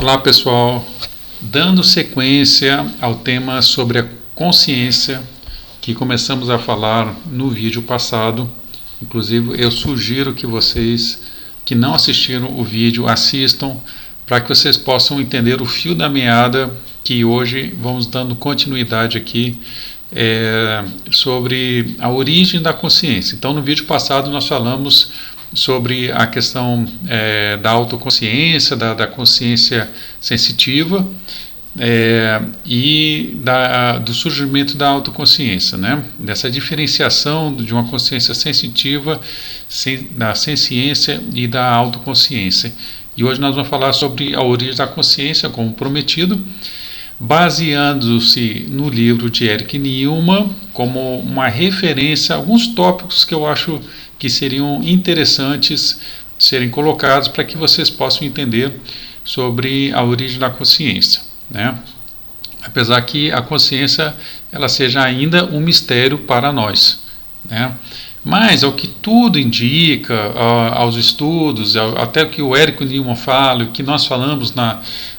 Olá pessoal, dando sequência ao tema sobre a consciência que começamos a falar no vídeo passado. Inclusive eu sugiro que vocês que não assistiram o vídeo assistam para que vocês possam entender o fio da meada que hoje vamos dando continuidade aqui sobre a origem da consciência. Então no vídeo passado nós falamos sobre a questão da autoconsciência, da consciência sensitiva e do surgimento da autoconsciência, né? Dessa diferenciação de uma consciência sensitiva, da senciência e da autoconsciência. E hoje nós vamos falar sobre a origem da consciência, como prometido, baseando-se no livro de Erich Neumann como uma referência a alguns tópicos que eu acho que seriam interessantes serem colocados para que vocês possam entender sobre a origem da consciência, né? Apesar que a consciência ela seja ainda um mistério para nós, né? Mas ao que tudo indica, aos estudos, até o que o Erich Neumann fala, o que nós falamos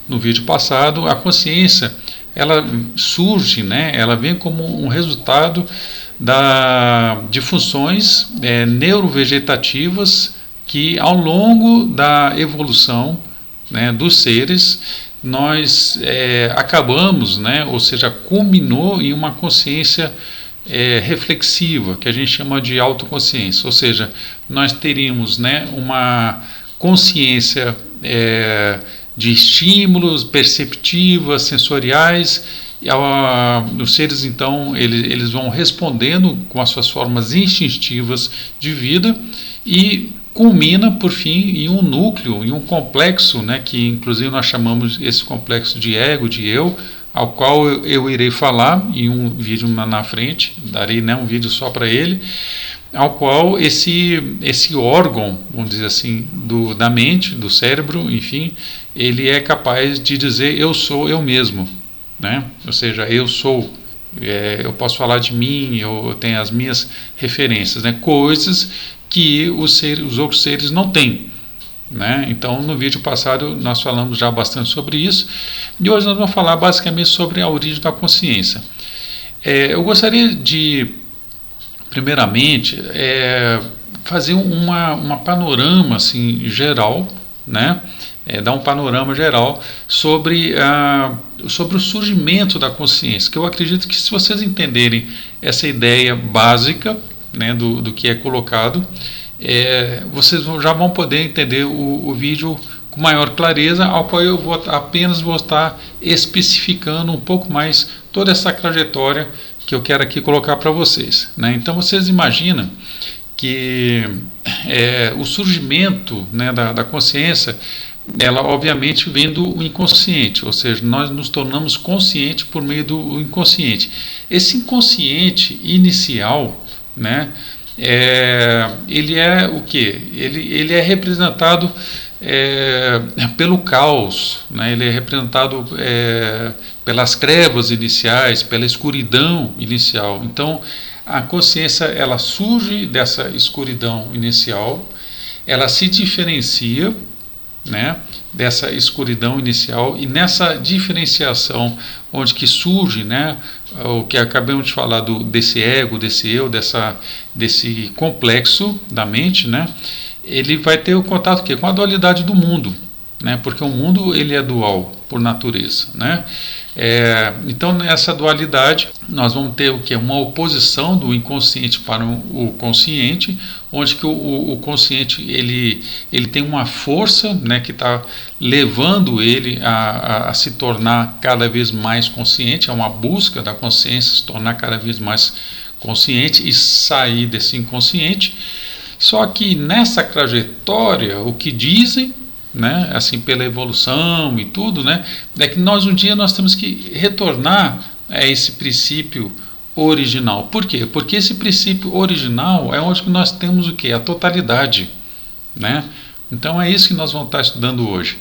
no vídeo passado, a consciência ela surge, né? Ela vem como um resultado de funções neurovegetativas que ao longo da evolução, né, dos seres nós acabamos, né, ou seja, culminou em uma consciência reflexiva, que a gente chama de autoconsciência, ou seja, nós teríamos, né, uma consciência de estímulos perceptivas, sensoriais. Os seres então eles vão respondendo com as suas formas instintivas de vida e culmina por fim em um núcleo, em um complexo, né, que inclusive nós chamamos esse complexo de ego, de eu, ao qual eu irei falar em um vídeo na frente, darei, né, um vídeo só para ele, ao qual esse órgão, vamos dizer assim, da mente, do cérebro, enfim, ele é capaz de dizer eu sou eu mesmo, né? Ou seja, eu sou, eu posso falar de mim, eu tenho as minhas referências, né? Coisas que os outros seres não têm, né? Então no vídeo passado nós falamos já bastante sobre isso e hoje nós vamos falar basicamente sobre a origem da consciência. Eu gostaria de primeiramente fazer uma panorama assim geral, né? Dar um panorama geral sobre o surgimento da consciência, que eu acredito que se vocês entenderem essa ideia básica, né, do que é colocado, vocês já vão poder entender o vídeo com maior clareza, ao qual eu apenas vou estar especificando um pouco mais toda essa trajetória que eu quero aqui colocar para vocês, né? Então vocês imaginam que o surgimento, né, da consciência, ela obviamente vem do inconsciente, ou seja, nós nos tornamos conscientes por meio do inconsciente. Esse inconsciente inicial, né, ele é o quê? Ele é representado pelo caos, né, ele é representado pelas trevas iniciais, pela escuridão inicial. Então a consciência ela surge dessa escuridão inicial, ela se diferencia, né, dessa escuridão inicial, e nessa diferenciação onde que surge, né, o que acabamos de falar desse ego, desse eu, desse complexo da mente, né, ele vai ter o contato com a dualidade do mundo, né, porque o mundo ele é dual por natureza, né? Então nessa dualidade nós vamos ter o que? Uma oposição do inconsciente para o consciente, onde que o consciente ele tem uma força, né, que está levando ele a se tornar cada vez mais consciente, é uma busca da consciência se tornar cada vez mais consciente e sair desse inconsciente. Só que nessa trajetória o que dizem, né, assim, pela evolução e tudo, né, é que um dia nós temos que retornar a esse princípio original. Por quê? Porque esse princípio original é onde nós temos o quê? A totalidade, né? Então é isso que nós vamos estar estudando hoje.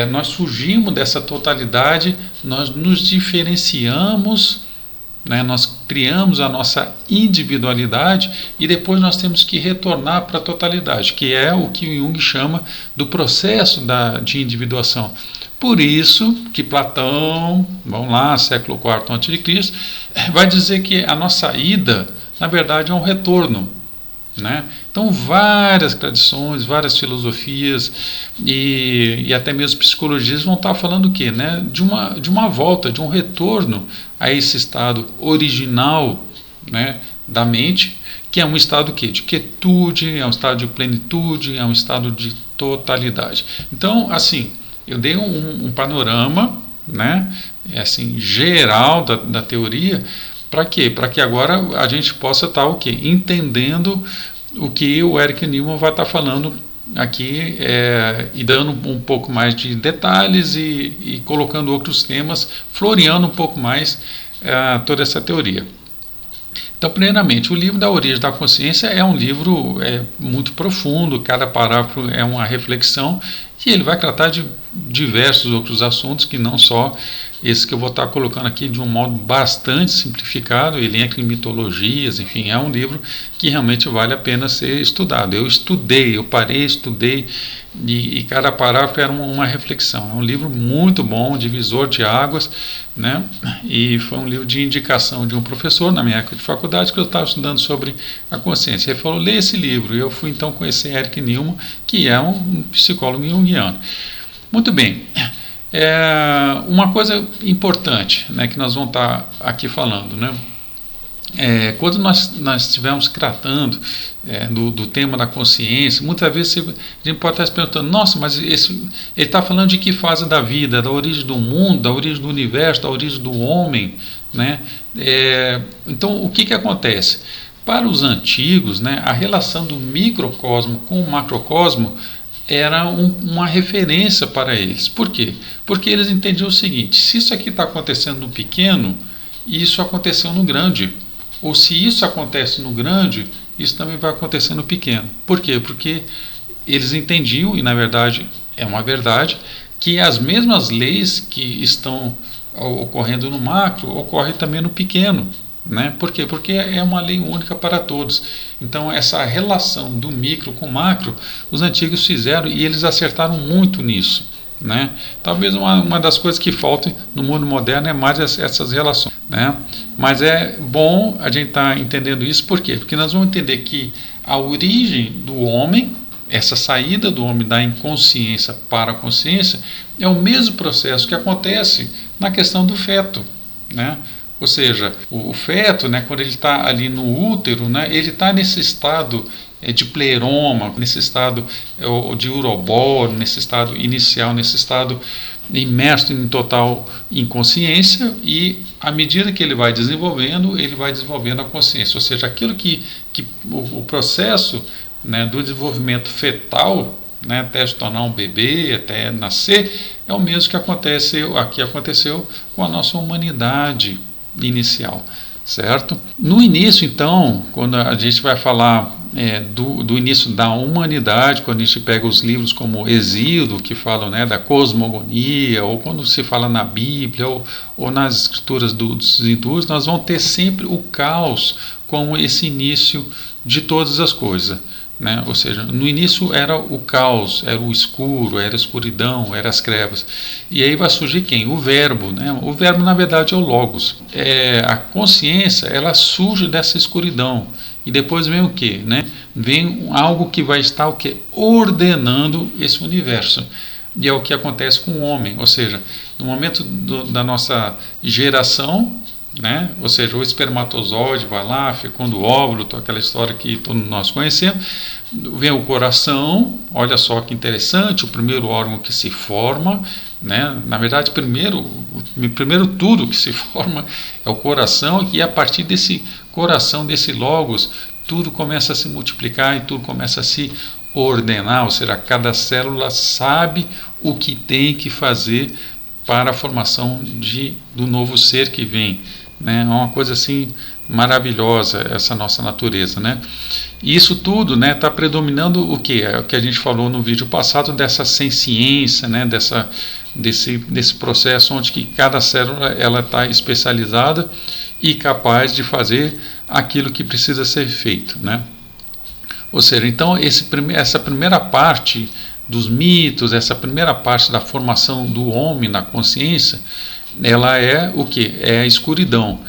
Nós surgimos dessa totalidade, nós nos diferenciamos né? Nós criamos a nossa individualidade e depois nós temos que retornar para a totalidade, que é o que o Jung chama do processo de individuação. Por isso que Platão, vamos lá, século IV a.C., vai dizer que a nossa ida, na verdade, é um retorno, né? Então, várias tradições, várias filosofias e até mesmo psicologias vão estar falando o quê? Né? De uma volta, de um retorno a esse estado original, né, da mente, que é um estado quê? De quietude, é um estado de plenitude, é um estado de totalidade. Então, assim, eu dei um panorama, né, assim, geral da teoria. Para quê? Para que agora a gente possa estar o quê? Entendendo o que o Eric Newman vai estar falando aqui, e dando um pouco mais de detalhes e colocando outros temas, floreando um pouco mais toda essa teoria. Então, primeiramente, o livro da Origem da Consciência é um livro muito profundo, cada parágrafo é uma reflexão, e ele vai tratar de diversos outros assuntos, que não só esse que eu vou estar colocando aqui de um modo bastante simplificado. Ele entra em mitologias, enfim, é um livro que realmente vale a pena ser estudado. Eu parei, estudei, e cada parágrafo era uma reflexão. É um livro muito bom, divisor de águas, né? E foi um livro de indicação de um professor na minha época de faculdade, que eu estava estudando sobre a consciência. Ele falou, lê esse livro, e eu fui então conhecer Eric Newman, que é um psicólogo junguiano. Muito bem. Uma coisa importante, né, que nós vamos estar aqui falando, né? Quando nós estivermos tratando do tema da consciência, muitas vezes a gente pode estar se perguntando, nossa, mas ele está falando de que fase da vida? Da origem do mundo, da origem do universo, da origem do homem, né? Então, o que acontece? Para os antigos, né, a relação do microcosmo com o macrocosmo era uma referência para eles. Por quê? Porque eles entendiam o seguinte: se isso aqui está acontecendo no pequeno, isso aconteceu no grande. Ou se isso acontece no grande, isso também vai acontecer no pequeno. Por quê? Porque eles entendiam, e na verdade é uma verdade, que as mesmas leis que estão ocorrendo no macro ocorrem também no pequeno. Né? Por quê? Porque é uma lei única para todos. Então, essa relação do micro com o macro, os antigos fizeram e eles acertaram muito nisso. Né? Talvez uma das coisas que falta no mundo moderno é mais essas relações. Né? Mas é bom a gente estar entendendo isso. Por quê? Porque nós vamos entender que a origem do homem, essa saída do homem da inconsciência para a consciência, é o mesmo processo que acontece na questão do feto. Né? Ou seja, o feto, né, quando ele está ali no útero, né, ele está nesse estado de pleroma, nesse estado de uroboro, nesse estado inicial, nesse estado imerso em total inconsciência, e à medida que ele vai desenvolvendo a consciência. Ou seja, aquilo que o processo, né, do desenvolvimento fetal, né, até se tornar um bebê, até nascer, é o mesmo que aconteceu com a nossa humanidade inicial, certo? No início, então, quando a gente vai falar do início da humanidade, quando a gente pega os livros como Exíodo, que falam, né, da cosmogonia, ou quando se fala na Bíblia, ou nas escrituras dos hindus, nós vamos ter sempre o caos como esse início de todas as coisas. Né? Ou seja, no início era o caos, era o escuro, era a escuridão, eram as trevas. E aí vai surgir quem? O verbo. Né? O verbo, na verdade, é o logos. A consciência, ela surge dessa escuridão. E depois vem o quê? Né? Vem algo que vai estar o quê? Ordenando esse universo. E é o que acontece com o homem. Ou seja, no momento da nossa geração, né? Ou seja, o espermatozoide vai lá, fecunda o óvulo, aquela história que todos nós conhecemos. Vem o coração, olha só que interessante, o primeiro órgão que se forma, né? Na verdade, primeiro tudo que se forma é o coração, e a partir desse coração, desse logos, tudo começa a se multiplicar e tudo começa a se ordenar. Ou seja, cada célula sabe o que tem que fazer para a formação do novo ser que vem. Né? É uma coisa assim maravilhosa, essa nossa natureza. Né? E isso tudo está predominando o que? É o que a gente falou no vídeo passado, dessa senciência, né? desse processo onde que cada célula está especializada e capaz de fazer aquilo que precisa ser feito, né? Ou seja, então essa primeira parte dos mitos, essa primeira parte da formação do homem na consciência, ela é o que? É a escuridão.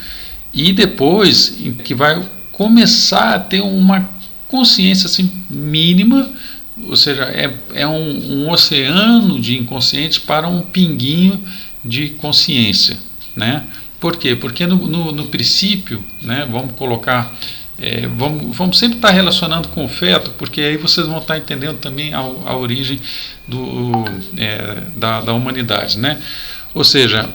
E depois que vai começar a ter uma consciência assim, mínima, ou seja, é um oceano de inconsciente para um pinguinho de consciência, né? Por quê? Porque no princípio, né, vamos colocar, vamos sempre estar relacionando com o feto, porque aí vocês vão estar entendendo também a origem da humanidade, né? Ou seja,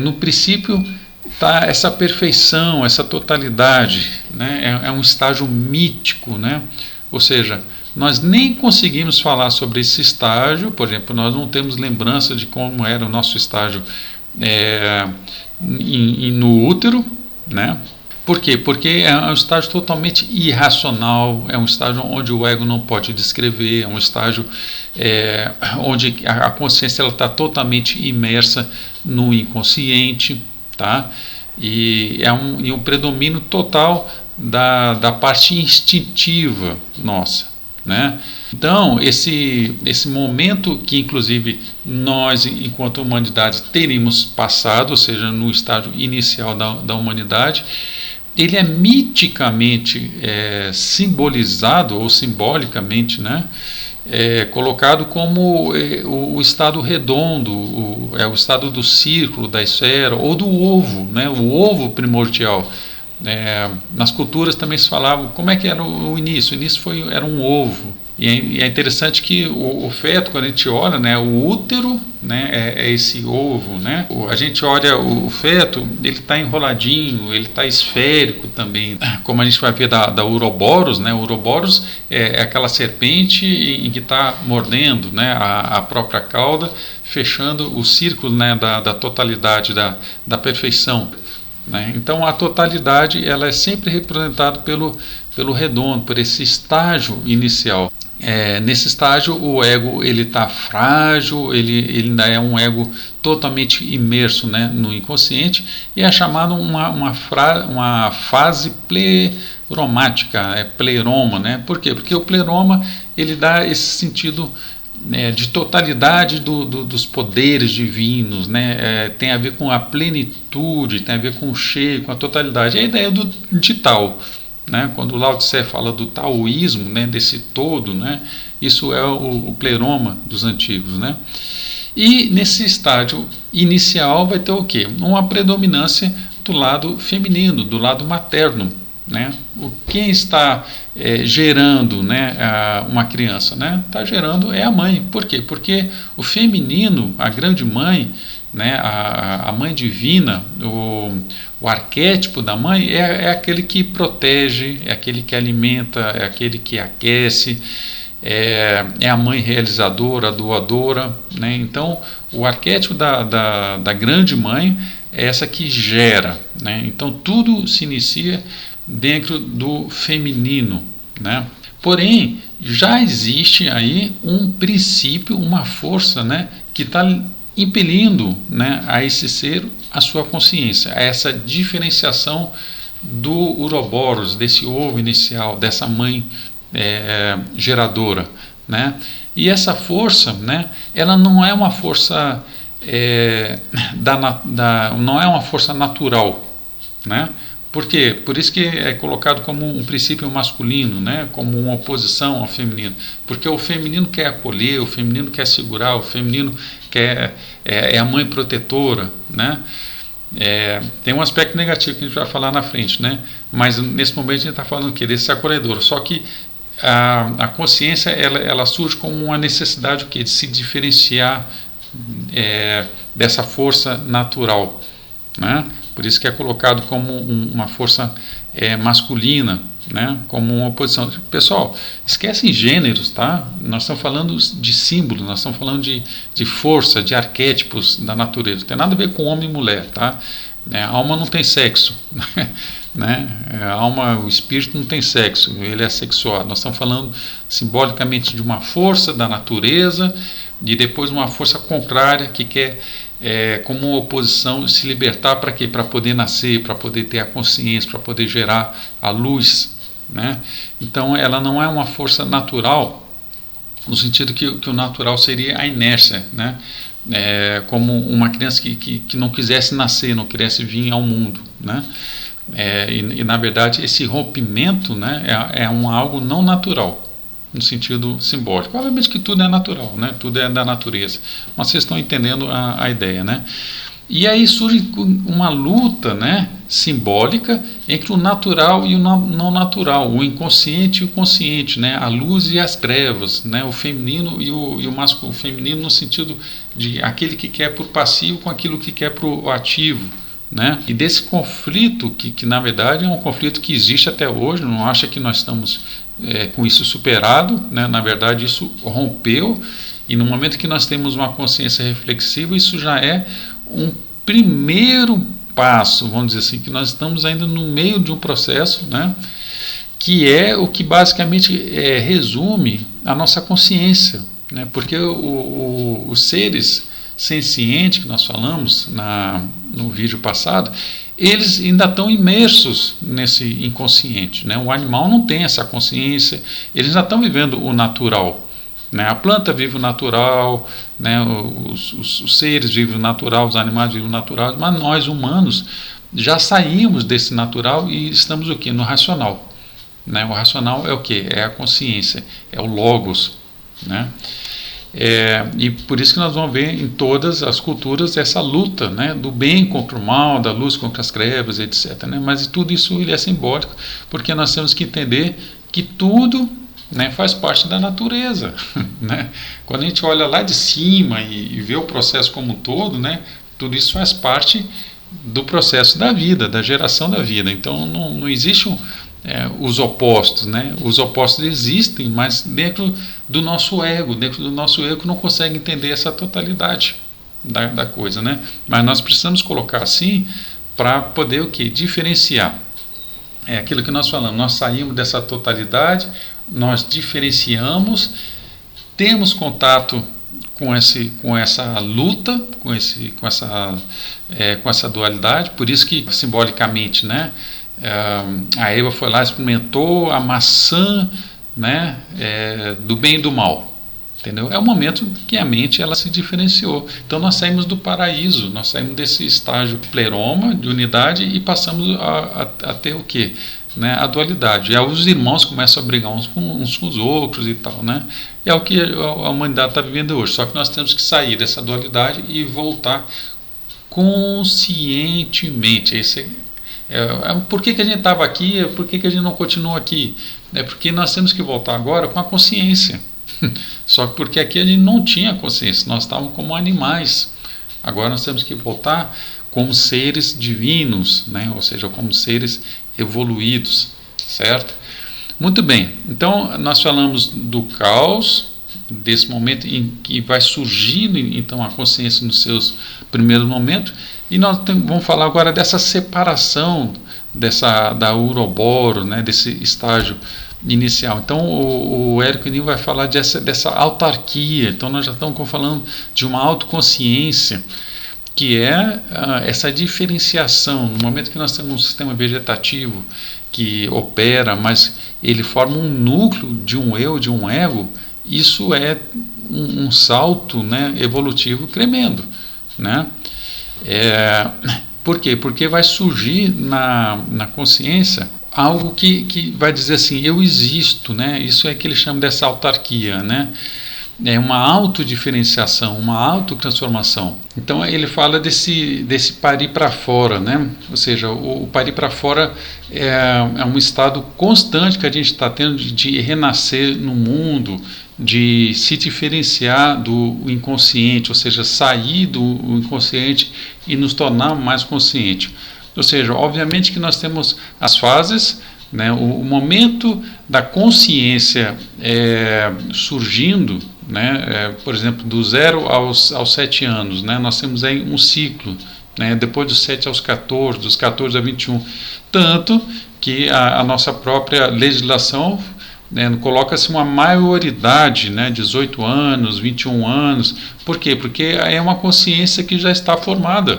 no princípio está essa perfeição, essa totalidade, né? É um estágio mítico, né? Ou seja, nós nem conseguimos falar sobre esse estágio, por exemplo, nós não temos lembrança de como era o nosso estágio no útero, né? Por quê? Porque é um estágio totalmente irracional, é um estágio onde o ego não pode descrever, é um estágio onde a consciência está totalmente imersa no inconsciente, tá? E é um predomínio total da parte instintiva nossa, né? Então, esse momento que, inclusive, nós, enquanto humanidade, teríamos passado, ou seja, no estágio inicial da humanidade, ele é miticamente simbolizado, ou simbolicamente, né, colocado como o estado redondo, o estado do círculo, da esfera, ou do ovo, né, o ovo primordial. Nas culturas também se falava como é que era o início. O início era um ovo. E é interessante que o feto, quando a gente olha, né, o útero, né, é esse ovo, né? A gente olha o feto, ele está enroladinho, ele está esférico também, como a gente vai ver da Ouroboros, né? O Ouroboros é aquela serpente em que está mordendo, né, a própria cauda, fechando o círculo, né, da totalidade, da perfeição. Né? Então a totalidade ela é sempre representada pelo redondo, por esse estágio inicial. Nesse estágio o ego ele está frágil, ele ainda é um ego totalmente imerso, né, no inconsciente, e é chamado uma fase pleromática, pleroma, né? Por quê? Porque o pleroma ele dá esse sentido de totalidade dos poderes divinos, né? Tem a ver com a plenitude, tem a ver com o cheio, com a totalidade. É a ideia de Tao, né? Quando o Lao Tse fala do taoísmo, né, desse todo, né, isso é o pleroma dos antigos, né? E nesse estágio inicial vai ter o quê? Uma predominância do lado feminino, do lado materno, né? Quem está gerando, né, uma criança, né? Está gerando a mãe. Por quê? Porque o feminino, a grande mãe, né, a mãe divina, o arquétipo da mãe é aquele que protege, é aquele que alimenta, é aquele que aquece, é a mãe realizadora, doadora, né? Então o arquétipo da grande mãe é essa que gera, né? Então tudo se inicia dentro do feminino, né? Porém já existe aí um princípio, uma força, né, que está impelindo, né, a esse ser a sua consciência, a essa diferenciação do Ouroboros, desse ovo inicial, dessa mãe geradora, né? E essa força, né, ela não é uma força não é uma força natural, né? Por quê? Por isso que é colocado como um princípio masculino, né? Como uma oposição ao feminino. Porque o feminino quer acolher, o feminino quer segurar, o feminino é a mãe protetora, né? Tem um aspecto negativo que a gente vai falar na frente, né? Mas nesse momento a gente está falando desse acolhedor. Só que a consciência ela surge como uma necessidade de se diferenciar dessa força natural, né? Por isso que é colocado como uma força masculina, né? Como uma oposição. Pessoal, esquecem gêneros, tá? Nós estamos falando de símbolos, nós estamos falando de força, de arquétipos da natureza. Não tem nada a ver com homem e mulher, tá? A alma não tem sexo, né? A alma, o espírito não tem sexo, ele é sexuado. Nós estamos falando simbolicamente de uma força da natureza, e depois uma força contrária que quer, como uma oposição, se libertar para quê? Para poder nascer, para poder ter a consciência, para poder gerar a luz, né? Então ela não é uma força natural, no sentido que o natural seria a inércia, né? Como uma criança que não quisesse nascer, não quisesse vir ao mundo, né? E na verdade esse rompimento, né, é algo não natural, no sentido simbólico. Obviamente que tudo é natural, né? Tudo é da natureza, mas vocês estão entendendo a ideia, né? E aí surge uma luta, né, simbólica entre o natural e o não natural, o inconsciente e o consciente, né, a luz e as trevas, né, o feminino e o masculino, o feminino no sentido de aquele que quer por passivo com aquilo que quer por ativo, né? E desse conflito que na verdade é um conflito que existe até hoje, não acha que nós estamos com isso superado, né? Na verdade isso rompeu, e no momento que nós temos uma consciência reflexiva, isso já é um primeiro passo, vamos dizer assim, que nós estamos ainda no meio de um processo, né, que é o que basicamente resume a nossa consciência, né, porque os seres sencientes que nós falamos no vídeo passado, eles ainda estão imersos nesse inconsciente, né? O animal não tem essa consciência, eles ainda estão vivendo o natural, né? A planta vive o natural, né? Os seres vivem o natural, os animais vivem o natural, mas nós humanos já saímos desse natural e estamos o quê? No racional, né? O racional é o quê? É a consciência, é o logos, né? E por isso que nós vamos ver em todas as culturas essa luta, né, do bem contra o mal, da luz contra as trevas, etc, né? Mas tudo isso ele é simbólico, porque nós temos que entender que tudo, né, faz parte da natureza, né? Quando a gente olha lá de cima e vê o processo como um todo, né, tudo isso faz parte do processo da vida, da geração da vida. Então não existe os opostos, né? Os opostos existem, mas dentro do nosso ego não consegue entender essa totalidade da coisa, né? Mas nós precisamos colocar assim para poder o quê? Diferenciar. É aquilo que nós falamos, nós saímos dessa totalidade, nós diferenciamos, temos contato com essa luta, com essa dualidade, por isso que simbolicamente, né, a Eva foi lá, experimentou a maçã, né, do bem e do mal, entendeu? É o momento que a mente ela se diferenciou. Então nós saímos do paraíso, nós saímos desse estágio pleroma de unidade e passamos a ter o quê? Né, a dualidade. E aí os irmãos começam a brigar uns com os outros e tal, né? É o que a humanidade está vivendo hoje. Só que nós temos que sair dessa dualidade e voltar conscientemente. Por que a gente estava aqui? Por que a gente não continua aqui? É porque nós temos que voltar agora com a consciência. Só que porque aqui a gente não tinha consciência, nós estávamos como animais. Agora nós temos que voltar como seres divinos, né? Ou seja, como seres evoluídos, certo? Muito bem, então nós falamos do caos, desse momento em que vai surgindo então a consciência nos seus primeiros momentos, e nós vamos falar agora dessa separação da Uroboro, né, desse estágio inicial. Então o Érico Nil vai falar dessa autarquia. Então nós já estamos falando de uma autoconsciência, que é essa diferenciação. No momento que nós temos um sistema vegetativo que opera, mas ele forma um núcleo de um eu, de um ego, isso é um salto, né, evolutivo tremendo, né? Por quê? Porque vai surgir na consciência algo que vai dizer assim, eu existo, né? Isso é que ele chama dessa autarquia, né? É uma autodiferenciação, uma autotransformação. Então ele fala desse parir para fora, né? Ou seja, o parir para fora é um estado constante que a gente está tendo de renascer no mundo, de se diferenciar do inconsciente, ou seja, sair do inconsciente e nos tornar mais consciente. Ou seja, obviamente que nós temos as fases, né? O momento da consciência surgindo, né? Por exemplo, do 0 aos 7 anos, né? Nós temos aí um ciclo, né? Depois dos 7 aos 14, dos 14 a 21, tanto que a nossa própria legislação né, coloca-se uma maioridade, né, 18 anos, 21 anos. Por quê? Porque é uma consciência que já está formada,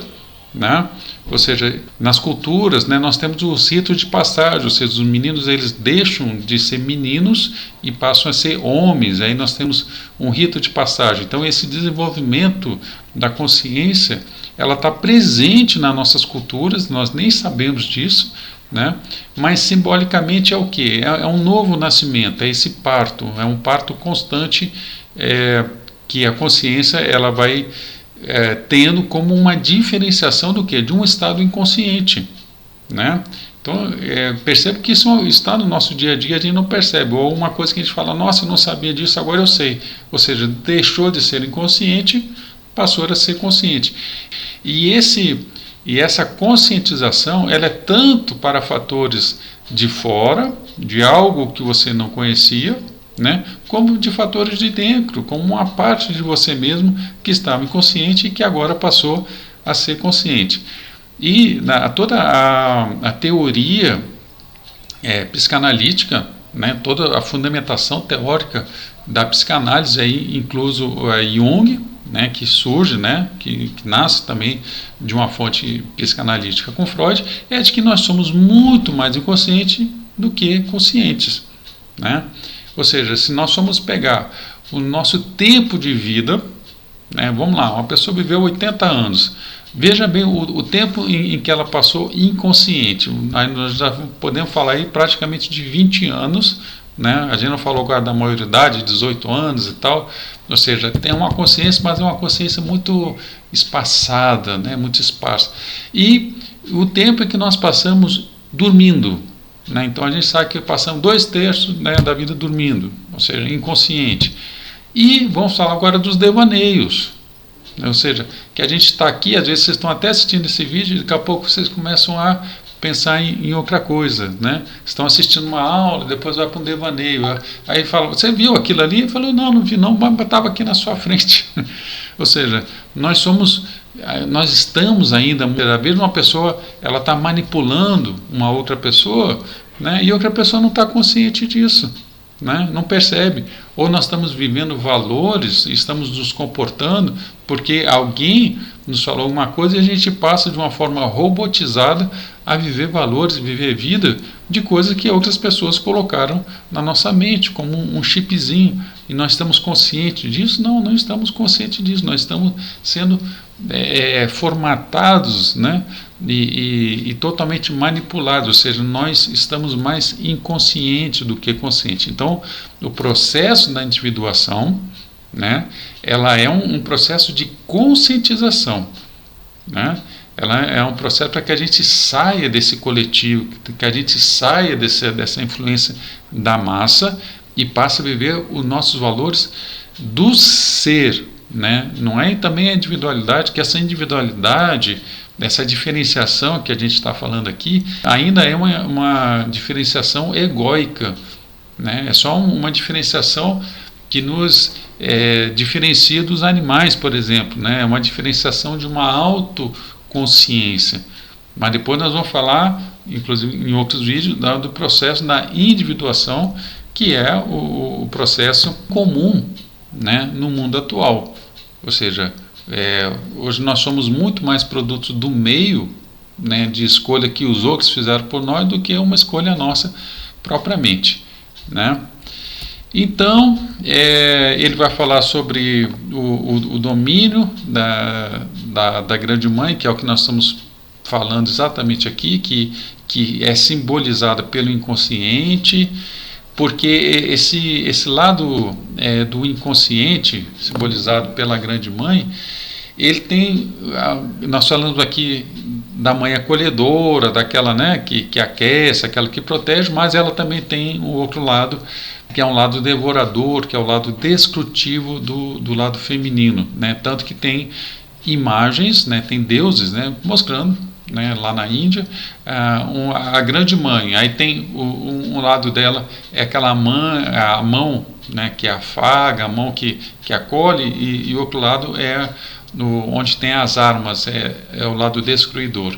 né? Ou seja, nas culturas, né, nós temos os ritos de passagem, ou seja, os meninos eles deixam de ser meninos e passam a ser homens. Aí nós temos um rito de passagem. Então esse desenvolvimento da consciência, ela está presente nas nossas culturas, nós nem sabemos disso, né? Mas simbolicamente é o que? É um novo nascimento, é esse parto, é um parto constante, que a consciência ela vai tendo como uma diferenciação do que? De um estado inconsciente, né? Então percebe que isso está no nosso dia a dia, a gente não percebe, ou uma coisa que a gente fala, nossa, eu não sabia disso, agora eu sei, ou seja, deixou de ser inconsciente, passou a ser consciente. E essa conscientização, ela é tanto para fatores de fora, de algo que você não conhecia, né, como de fatores de dentro, como uma parte de você mesmo que estava inconsciente e que agora passou a ser consciente. E toda a teoria psicanalítica, né, toda a fundamentação teórica da psicanálise, aí, incluso Jung, né, que surge, né, que nasce também de uma fonte psicanalítica com Freud, é de que nós somos muito mais inconscientes do que conscientes, né? Ou seja, se nós formos pegar o nosso tempo de vida, né, vamos lá, uma pessoa viveu 80 anos, veja bem o tempo em que ela passou inconsciente. Aí nós já podemos falar aí praticamente de 20 anos, né? A gente não falou agora da maioridade, 18 anos e tal, ou seja, tem uma consciência, mas é uma consciência muito espaçada, né? Muito esparsa. E o tempo em que nós passamos dormindo, né? Então a gente sabe que passamos 2/3, né, da vida dormindo, ou seja, inconsciente. E vamos falar agora dos devaneios, né? Ou seja, que a gente está aqui, às vezes vocês estão até assistindo esse vídeo e daqui a pouco vocês começam a pensar em outra coisa, né? Estão assistindo uma aula, depois vai para um devaneio, aí fala, você viu aquilo ali? Eu falo, não vi não, mas estava aqui na sua frente. Ou seja, nós estamos ainda, às vezes uma pessoa, ela está manipulando uma outra pessoa, né? E outra pessoa não está consciente disso, né? Não percebe. Ou nós estamos vivendo valores, estamos nos comportando porque alguém nos falou alguma coisa e a gente passa de uma forma robotizada a viver valores, viver vida de coisas que outras pessoas colocaram na nossa mente, como um chipzinho, e nós estamos conscientes disso? Não estamos conscientes disso, nós estamos sendo formatados, né, e totalmente manipulados, ou seja, nós estamos mais inconscientes do que conscientes. Então, o processo da individuação, né, ela é um processo de conscientização, né? Ela é um processo para que a gente saia desse coletivo, que a gente saia dessa influência da massa e passe a viver os nossos valores do ser, né? Não é também a individualidade, que essa individualidade, essa diferenciação que a gente está falando aqui, ainda é uma diferenciação egóica, né? É só uma diferenciação que nos diferencia dos animais, por exemplo, né? É uma diferenciação de uma autoconsciência. Mas depois nós vamos falar, inclusive em outros vídeos, do processo da individuação, que é o processo comum, né, no mundo atual. Ou seja, hoje nós somos muito mais produtos do meio, né, de escolha que os outros fizeram por nós do que uma escolha nossa propriamente, né? Então, ele vai falar sobre o domínio da grande mãe, que é o que nós estamos falando exatamente aqui, que é simbolizada pelo inconsciente, porque esse lado do inconsciente, simbolizado pela grande mãe, ele tem, nós falamos aqui da mãe acolhedora, daquela, né, que aquece, aquela que protege, mas ela também tem o outro lado, que é um lado devorador, que é o lado destrutivo do lado feminino, né? Tanto que tem imagens, né, tem deuses, né, mostrando, né, lá na Índia, a grande mãe. Aí tem um lado dela é aquela a mão, né, que afaga, a mão que acolhe, e o outro lado é onde tem as armas, é o lado destruidor.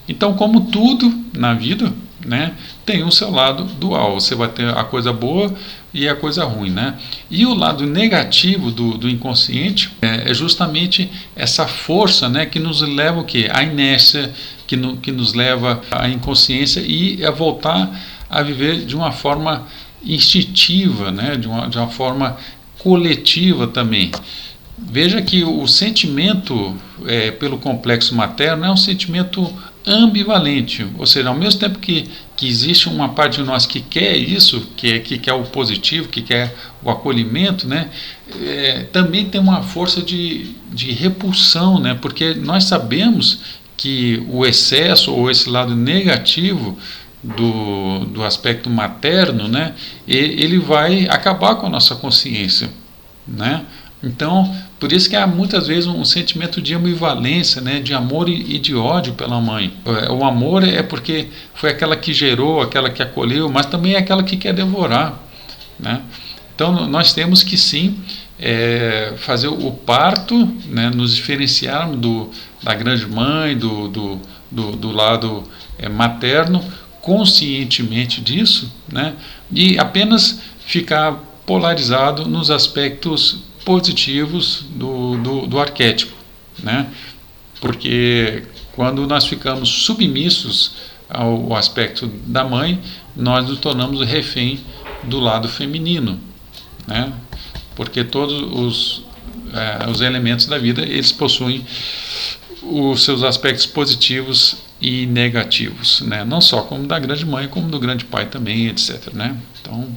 Então, como tudo na vida, né, tem o seu lado dual. Você vai ter a coisa boa e a coisa ruim, né? E o lado negativo do inconsciente é justamente essa força, né, que nos leva o quê? À inércia, que nos leva à inconsciência e a voltar a viver de uma forma instintiva, né, de uma forma coletiva também. Veja que o sentimento pelo complexo materno é um sentimento ambivalente, ou seja, ao mesmo tempo que existe uma parte de nós que quer isso, que quer o positivo, que quer o acolhimento, né, também tem uma força de repulsão, né, porque nós sabemos que o excesso ou esse lado negativo do aspecto materno, né, ele vai acabar com a nossa consciência, né? Então, por isso que há muitas vezes um sentimento de ambivalência, né, de amor e de ódio pela mãe. O amor é porque foi aquela que gerou, aquela que acolheu, mas também é aquela que quer devorar, né? Então, nós temos que sim fazer o parto, né, nos diferenciarmos da grande mãe, do lado materno, conscientemente disso, né, e apenas ficar polarizado nos aspectos positivos do arquétipo, né? Porque quando nós ficamos submissos ao aspecto da mãe, nós nos tornamos refém do lado feminino, né? Porque todos os elementos da vida, eles possuem os seus aspectos positivos e negativos, né? Não só como da grande mãe, como do grande pai também, etc, né? Então,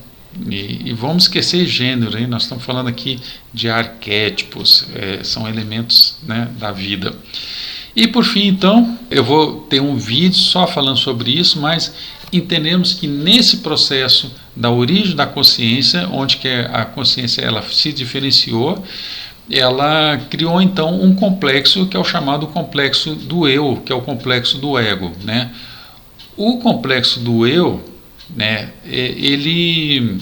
e vamos esquecer gênero, hein? Nós estamos falando aqui de arquétipos, são elementos, né, da vida. E por fim, então, eu vou ter um vídeo só falando sobre isso, mas entendemos que nesse processo da origem da consciência, onde que a consciência ela se diferenciou, ela criou então um complexo que é o chamado complexo do eu, que é o complexo do ego, né? O complexo do eu, né, ele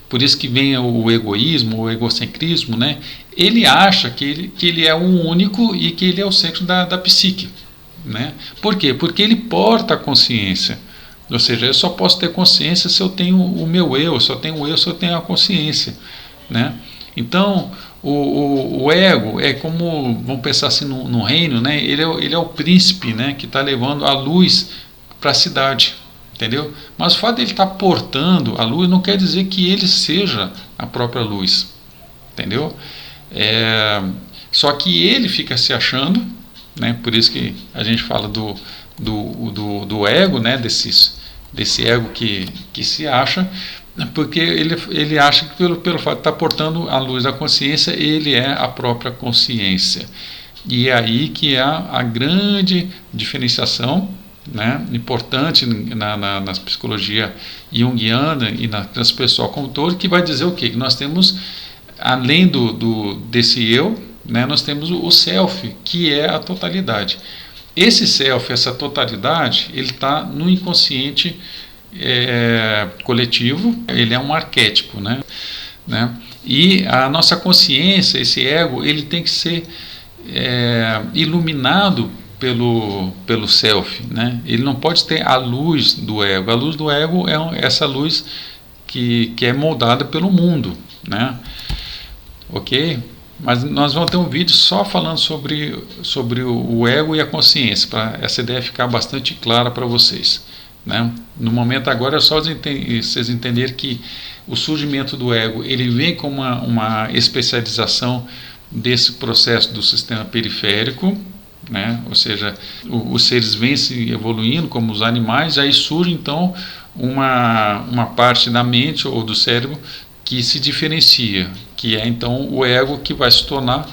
por isso que vem o egoísmo, o egocentrismo, né? Ele acha que ele é o único e que ele é o centro da psique, né? Por quê? Porque ele porta a consciência, ou seja, eu só posso ter consciência se eu tenho o meu eu, se eu tenho o eu, se eu tenho a consciência, né? Então, o ego é como, vamos pensar assim, no reino, né? Ele é o príncipe, né, que está levando a luz para a cidade, entendeu? Mas o fato de ele estar portando a luz não quer dizer que ele seja a própria luz, entendeu? Só que ele fica se achando, né? Por isso que a gente fala do ego, né? Desse ego que se acha, porque ele acha que pelo fato de estar portando a luz da consciência, ele é a própria consciência. E é aí que há a grande diferenciação, né, importante na psicologia junguiana e na transpessoal como todo, que vai dizer o quê? Que nós temos, além desse eu, né, nós temos o self, que é a totalidade. Esse self, essa totalidade, ele está no inconsciente coletivo, ele é um arquétipo, né? E a nossa consciência, esse ego, ele tem que ser iluminado pelo self, né? Ele não pode ter a luz do ego. A luz do ego é essa luz que é moldada pelo mundo, né? Ok? Mas nós vamos ter um vídeo só falando sobre o ego e a consciência, para essa ideia ficar bastante clara para vocês, né? No momento agora é só vocês entenderem que o surgimento do ego ele vem com uma especialização desse processo do sistema periférico, né? Ou seja, os seres vêm se evoluindo como os animais, aí surge então uma parte da mente ou do cérebro que se diferencia, que é então o ego, que vai se tornar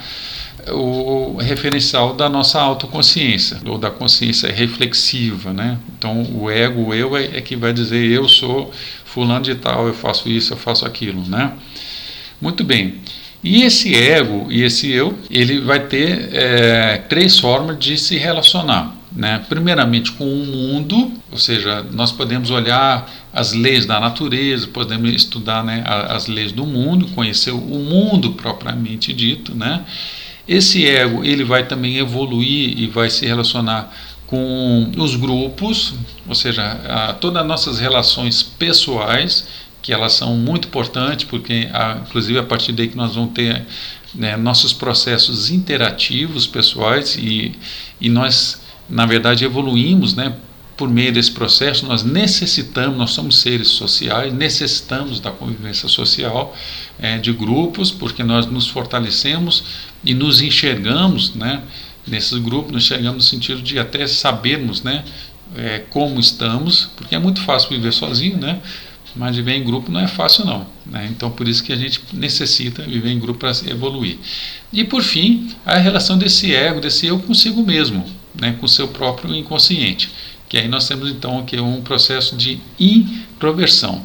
o referencial da nossa autoconsciência, ou da consciência reflexiva, né? Então o ego, o eu é que vai dizer eu sou fulano de tal, eu faço isso, eu faço aquilo, né? Muito bem. E esse ego e esse eu, ele vai ter três formas de se relacionar, né? Primeiramente com o mundo, ou seja, nós podemos olhar as leis da natureza, podemos estudar, né, as leis do mundo, conhecer o mundo propriamente dito, né? Esse ego ele vai também evoluir e vai se relacionar com os grupos, ou seja, todas as nossas relações pessoais, que elas são muito importantes, porque inclusive a partir daí que nós vamos ter, né, nossos processos interativos pessoais e nós, na verdade, evoluímos, né, por meio desse processo. Nós somos seres sociais, necessitamos da convivência social, de grupos, porque nós nos fortalecemos e nos enxergamos, né, nesses grupos, nos enxergamos no sentido de até sabermos, né, como estamos, porque é muito fácil viver sozinho, né, mas viver em grupo não é fácil não, né? Então por isso que a gente necessita viver em grupo para evoluir. E por fim, a relação desse ego, desse eu consigo mesmo, né, com o seu próprio inconsciente, que aí nós temos então aqui um processo de introversão,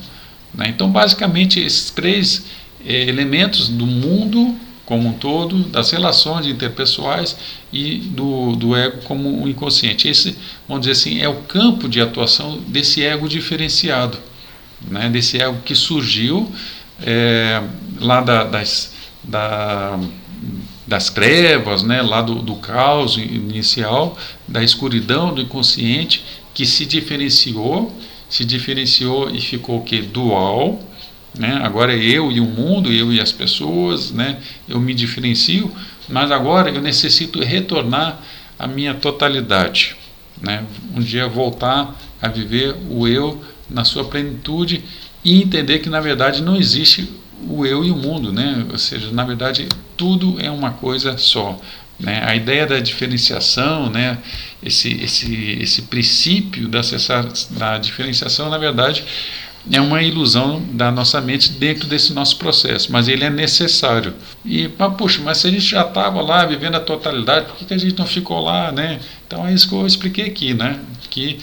né? Então basicamente esses três elementos do mundo como um todo, das relações interpessoais e do ego como um inconsciente. Esse, vamos dizer assim, é o campo de atuação desse ego diferenciado, né, desse ego que surgiu lá das trevas, né, lá do caos inicial, da escuridão do inconsciente, que se diferenciou e ficou o quê? Dual, né? Agora é eu e o mundo, eu e as pessoas, né? Eu me diferencio, mas agora eu necessito retornar à minha totalidade, né? Um dia voltar a viver o eu na sua plenitude e entender que na verdade não existe o eu e o mundo, né? Ou seja, na verdade tudo é uma coisa só, né? A ideia da diferenciação, né? Esse princípio da diferenciação, na verdade, é uma ilusão da nossa mente dentro desse nosso processo, mas ele é necessário. Puxa, mas se a gente já estava lá vivendo a totalidade, por que a gente não ficou lá, né? Então é isso que eu expliquei aqui, né? Que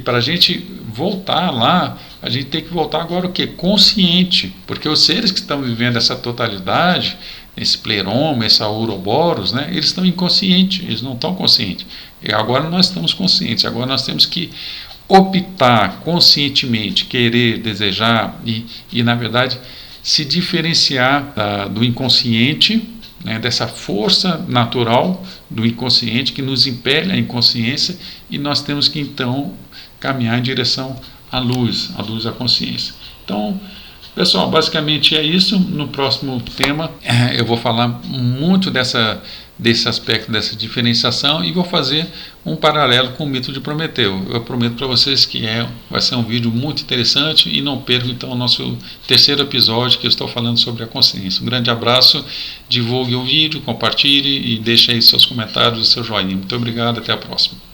para a gente voltar lá, a gente tem que voltar agora o quê? Consciente, porque os seres que estão vivendo essa totalidade, esse pleroma, esse ouroboros, né? Eles estão inconscientes, eles não estão conscientes. E agora nós estamos conscientes, agora nós temos que optar conscientemente, querer, desejar e na verdade, se diferenciar do inconsciente, né, dessa força natural do inconsciente que nos impele à inconsciência, e nós temos que então caminhar em direção à luz da consciência. Então, pessoal, basicamente é isso. No próximo tema eu vou falar muito desse aspecto, dessa diferenciação, e vou fazer um paralelo com o mito de Prometeu. Eu prometo para vocês que vai ser um vídeo muito interessante, e não percam então o nosso terceiro episódio, que eu estou falando sobre a consciência. Um grande abraço, divulgue o vídeo, compartilhe e deixe aí seus comentários e seu joinha. Muito obrigado, até a próxima.